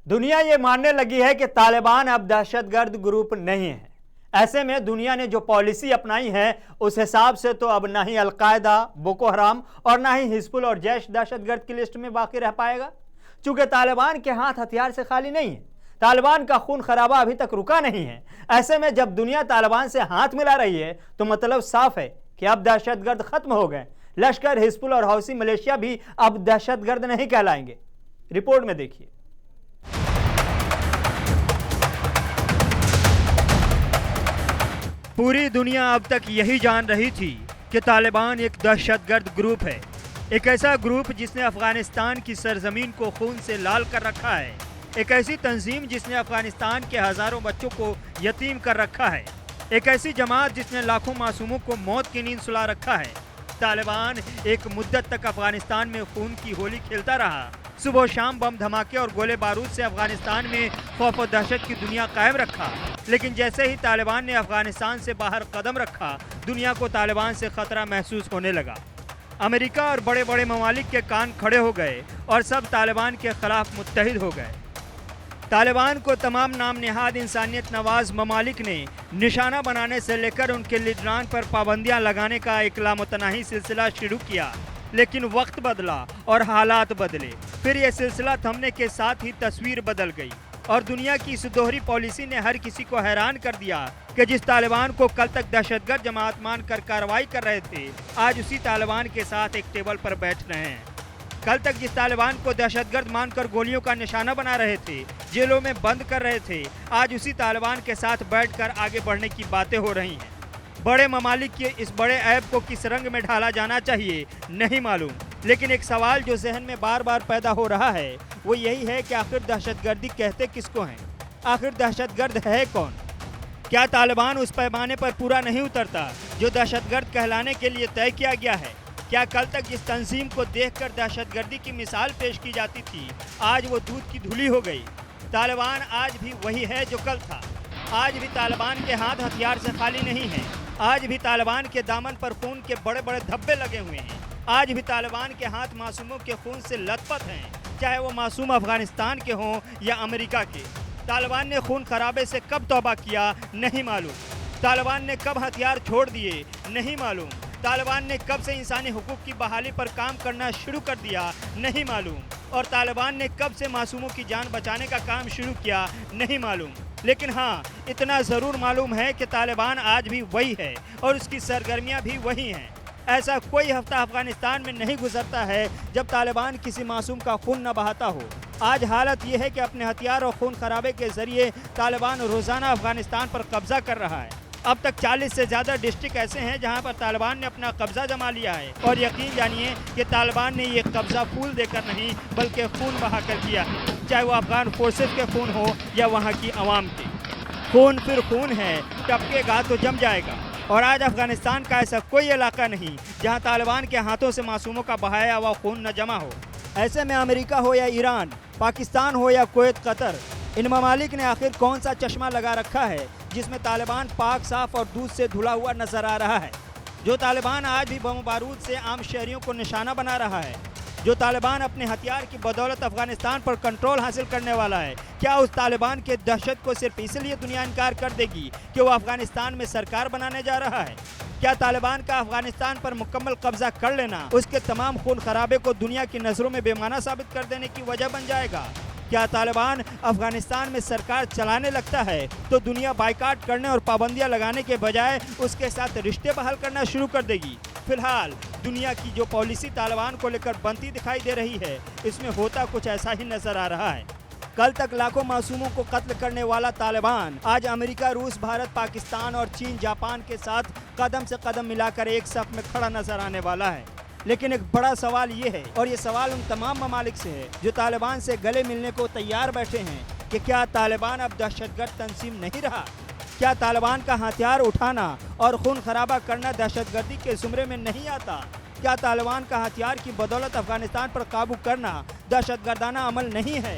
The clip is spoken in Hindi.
दुनिया ये मानने लगी है कि तालिबान अब दहशतगर्द ग्रुप नहीं है। ऐसे में दुनिया ने जो पॉलिसी अपनाई है उस हिसाब से तो अब ना ही अलकायदा, बोको हराम और ना ही हिजबुल और जैश दहशतगर्द की लिस्ट में बाकी रह पाएगा। चूंकि तालिबान के हाथ हथियार से खाली नहीं है, तालिबान का खून खराबा अभी तक रुका नहीं है। ऐसे में जब दुनिया तालिबान से हाथ मिला रही है तो मतलब साफ है कि अब दहशतगर्द खत्म हो गए। लश्कर, हिजबुल और हौसी मलेशिया भी अब दहशतगर्द नहीं कहलाएंगे। रिपोर्ट में देखिए। पूरी दुनिया अब तक यही जान रही थी कि तालिबान एक दहशतगर्द ग्रुप है, एक ऐसा ग्रुप जिसने अफगानिस्तान की सरजमीन को खून से लाल कर रखा है, एक ऐसी तंजीम जिसने अफगानिस्तान के हजारों बच्चों को यतीम कर रखा है, एक ऐसी जमात जिसने लाखों मासूमों को मौत की नींद सुला रखा है। तालिबान एक मुद्दत तक अफगानिस्तान में खून की होली खेलता रहा। सुबह शाम बम धमाके और गोले बारूद से अफगानिस्तान में खौफ और दहशत की दुनिया कायम रखा। लेकिन जैसे ही तालिबान ने अफगानिस्तान से बाहर कदम रखा, दुनिया को तालिबान से खतरा महसूस होने लगा। अमेरिका और बड़े बड़े ममालिक के कान खड़े हो गए और सब तालिबान के खिलाफ मुत्तहिद हो गए। तालिबान को तमाम नाम निहाद इंसानियत नवाज ममालिक ने निशाना बनाने से लेकर उनके लीडरान पर पाबंदियां लगाने का एक लामुतनाही सिलसिला शुरू किया। लेकिन वक्त बदला और हालात बदले। फिर यह सिलसिला थमने के साथ ही तस्वीर बदल गई और दुनिया की इस दोहरी पॉलिसी ने हर किसी को हैरान कर दिया कि जिस तालिबान को कल तक दहशतगर्द जमात मानकर कार्रवाई कर रहे थे, आज उसी तालिबान के साथ एक टेबल पर बैठ रहे हैं। कल तक जिस तालिबान को दहशतगर्द मानकर गोलियों का निशाना बना रहे थे, जेलों में बंद कर रहे थे, आज उसी तालिबान के साथ बैठकर आगे बढ़ने की बातें हो रही हैं। बड़े ममालिक के इस बड़े ऐब को किस रंग में ढाला जाना चाहिए नहीं मालूम, लेकिन एक सवाल जो जहन में बार बार पैदा हो रहा है वो यही है कि आखिर दहशतगर्दी कहते किसको हैं? आखिर दहशतगर्द है कौन? क्या तालिबान उस पैमाने पर पूरा नहीं उतरता जो दहशतगर्द कहलाने के लिए तय किया गया है? क्या कल तक जिस तंजीम को देखकर दहशतगर्दी की मिसाल पेश की जाती थी, आज वो दूध की धुली हो गई? तालिबान आज भी वही है जो कल था। आज भी तालिबान के हाथ हथियार से खाली नहीं है। आज भी तालिबान के दामन पर खून के बड़े बड़े धब्बे लगे हुए हैं। आज भी तालिबान के हाथ मासूमों के खून से लथपथ हैं, चाहे वो मासूम अफगानिस्तान के हों या अमेरिका के। तालिबान ने खून खराबे से कब तौबा किया नहीं मालूम। तालिबान ने कब हथियार छोड़ दिए नहीं मालूम। तालिबान ने कब से इंसानी हुकूक की बहाली पर काम करना शुरू कर दिया नहीं मालूम। और तालिबान ने कब से मासूमों की जान बचाने का काम शुरू किया नहीं मालूम। लेकिन हाँ, इतना ज़रूर मालूम है कि तालिबान आज भी वही है और उसकी सरगर्मियाँ भी वही हैं। ऐसा कोई हफ्ता अफगानिस्तान में नहीं गुजरता है जब तालिबान किसी मासूम का खून न बहाता हो। आज हालत यह है कि अपने हथियार और खून खराबे के जरिए तालिबान रोज़ाना अफगानिस्तान पर कब्जा कर रहा है। अब तक 40 से ज़्यादा डिस्ट्रिक्ट ऐसे हैं जहां पर तालिबान ने अपना कब्जा जमा लिया है। और यकीन जानिए कि तालिबान ने ये कब्जा फूल देकर नहीं बल्कि खून बहाकर किया है, चाहे वो अफगान फोर्सेस के खून हो या वहां की आवाम के। खून फिर खून है, टपकेगा तो जम जाएगा। और आज अफगानिस्तान का ऐसा कोई इलाका नहीं जहां तालिबान के हाथों से मासूमों का बहाया हुआ खून न जमा हो। ऐसे में अमेरिका हो या ईरान, पाकिस्तान हो या कुवैत, कतर, इन ममालिक ने आखिर कौन सा चश्मा लगा रखा है जिसमें तालिबान पाक, साफ और दूध से धुला हुआ नजर आ रहा है? जो तालिबान आज भी बम बारूद से आम शहरियों को निशाना बना रहा है, जो तालिबान अपने हथियार की बदौलत अफगानिस्तान पर कंट्रोल हासिल करने वाला है, क्या उस तालिबान के दहशत को सिर्फ इसलिए दुनिया इनकार कर देगी कि वो अफगानिस्तान में सरकार बनाने जा रहा है? क्या तालिबान का अफगानिस्तान पर मुकम्मल कब्जा कर लेना उसके तमाम खून खराबे को दुनिया की नज़रों में बेमाना साबित कर देने की वजह बन जाएगा? क्या तालिबान अफगानिस्तान में सरकार चलाने लगता है तो दुनिया बाइकाट करने और पाबंदियां लगाने के बजाय उसके साथ रिश्ते बहाल करना शुरू कर देगी? फिलहाल दुनिया की जो पॉलिसी तालिबान को लेकर बनती दिखाई दे रही है, इसमें होता कुछ ऐसा ही नजर आ रहा है। कल तक लाखों मासूमों को कत्ल करने वाला तालिबान आज अमेरिका, रूस, भारत, पाकिस्तान और चीन, जापान के साथ कदम से कदम मिलाकर एक सफ में खड़ा नजर आने वाला है। लेकिन एक बड़ा सवाल ये है, और ये सवाल उन तमाम ममालिक से है जो तालिबान से गले मिलने को तैयार बैठे हैं, कि क्या तालिबान अब दहशतगर्द तंजीम नहीं रहा? क्या तालिबान का हथियार उठाना और खून खराबा करना दहशतगर्दी के ज़ुमरे में नहीं आता? क्या तालिबान का हथियार की बदौलत अफगानिस्तान पर काबू करना दहशतगर्दाना अमल नहीं है?